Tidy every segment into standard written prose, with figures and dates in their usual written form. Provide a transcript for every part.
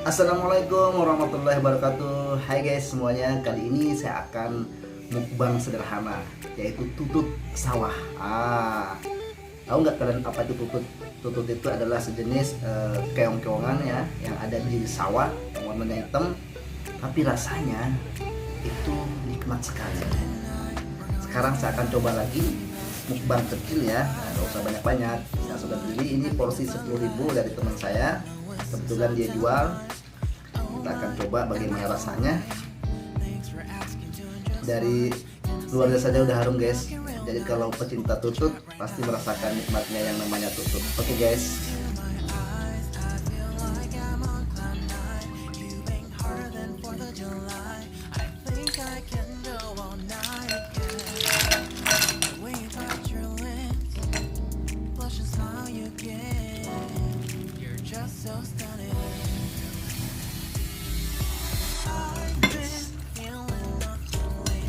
Assalamualaikum warahmatullahi wabarakatuh. Hai guys semuanya, kali ini saya akan mukbang sederhana, yaitu tutut sawah. Tahu nggak kalian apa itu tutut? Tutut itu adalah sejenis keong-keongan ya, yang ada di sawah, yang warnanya hitam, tapi rasanya itu nikmat sekali. Sekarang saya akan coba lagi mukbang kecil ya, nggak usah banyak-banyak. Saya sudah beli ini porsi 10.000 dari teman saya, kebetulan dia jual. Kita akan coba bagaimana rasanya. Dari luarnya saja udah harum guys, jadi kalau pecinta tutut pasti merasakan nikmatnya yang namanya tutut. Oke guys,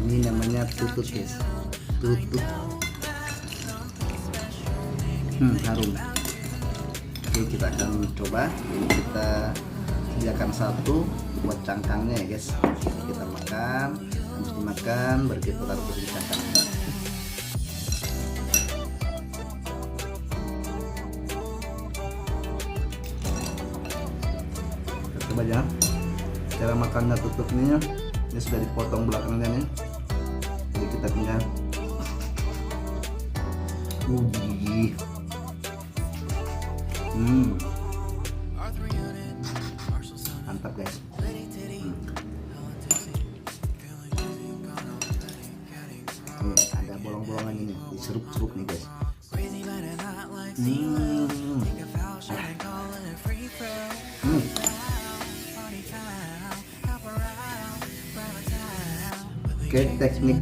ini namanya tutut guys, tutut. Harum. Oke, kita akan coba. Ini kita sediakan satu buat cangkangnya ya guys. Kita makan, habis dimakan baru kita taruh di cangkangnya. Kita coba ya. Cara makannya tutupnya ini sudah dipotong belakangnya nih. Jadi kita tinggal mantap guys. Ada bolong-bolongan ini, diseruk-seruk nih guys. Oke, teknik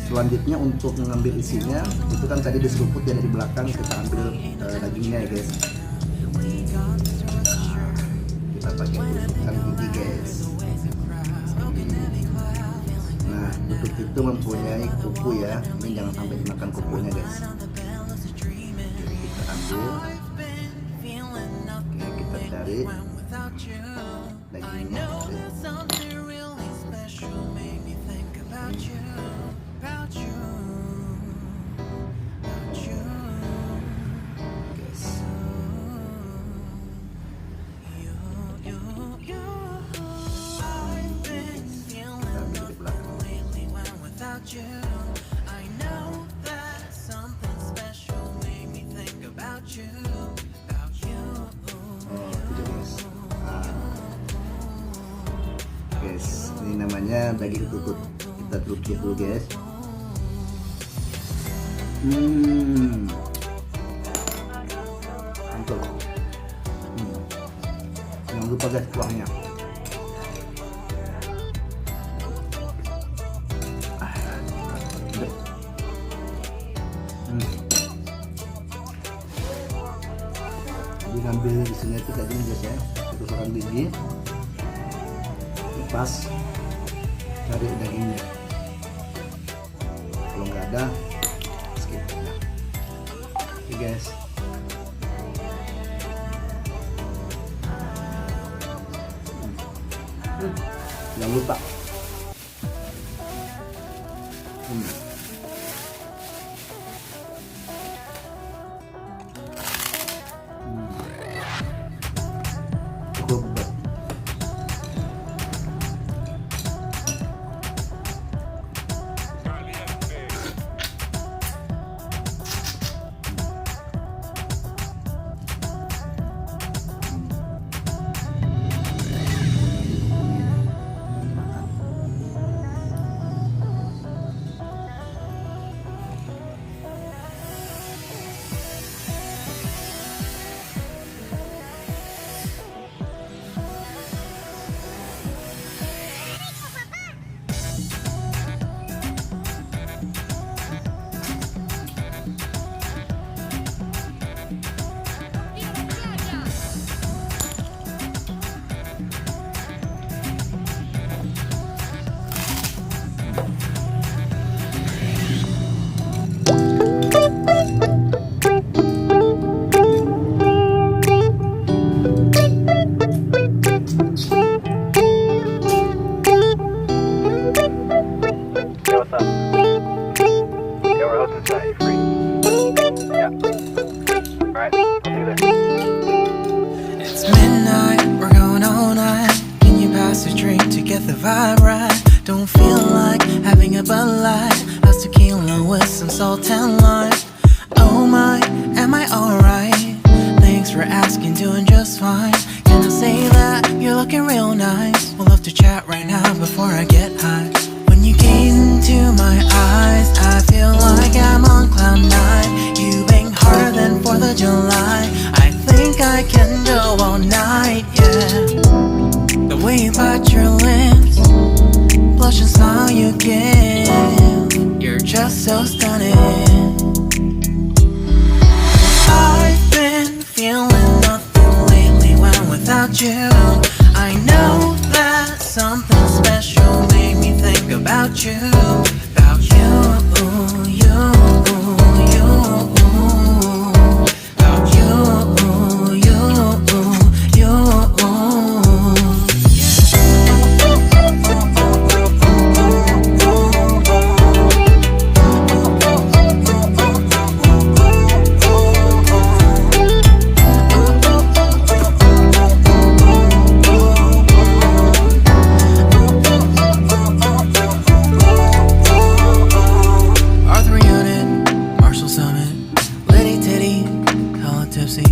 selanjutnya untuk mengambil isinya itu kan tadi diseruput ya dari belakang, kita ambil dagingnya ya guys. Kita pakai tusukkan gigi guys. Nah, tutut itu mempunyai kuku ya, ini jangan sampai dimakan kukunya guys. Jadi kita ambil, oke, kita cari dagingnya. Guys, ini namanya daging tutut. Kita tutup dulu guys. Mantap. Jangan lupa guys kuahnya. Jadi ngambil di sini itu tadi guys ya, tusukkan gigi, lepas, cari dagingnya. Kalau nggak ada, skip. Oke guys. Jangan lupa. Cukup. get the vibe right. Don't feel like having a Bud Light. How's tequila with some salt and lime? Oh my, am I alright? Thanks for asking, doing just fine. Can I say that you're looking real nice? We'll love to chat right now before I get high. When you gaze into my eyes, I feel like I'm on cloud nine. You bang harder than 4th of July. I think I can go all night, yeah. The way you bite your lips, blush and smile you give, you're just so stunning. I've been feeling nothing lately when without you. I know that something special made me think about you. About you, you, you. About you, you, you. Tipsy,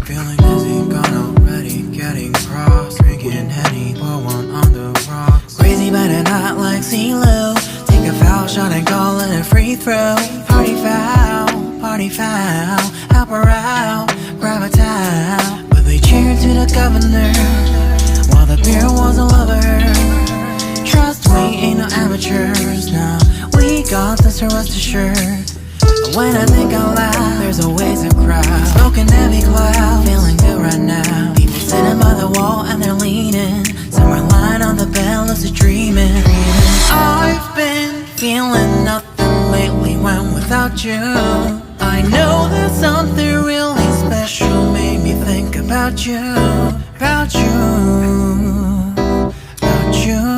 feeling dizzy, gone already, getting cross, drinking Henny, pour one on the rocks. Crazy but not like CeeLo. Take a foul shot and call it a free throw. Party foul, help her out, grab a towel. But they cheered to the governor while the beer was a lover. Trust we ain't no amateurs, nah. We got this, so rest assured. When I think out loud, there's always a crowd. Smoking heavy cloud, feeling good right now. People sitting by the wall and they're leaning. Some are lying on the bed, lucid dreaming. I've been feeling nothing lately when without you. I know that something really special made me think about you. About you, about you.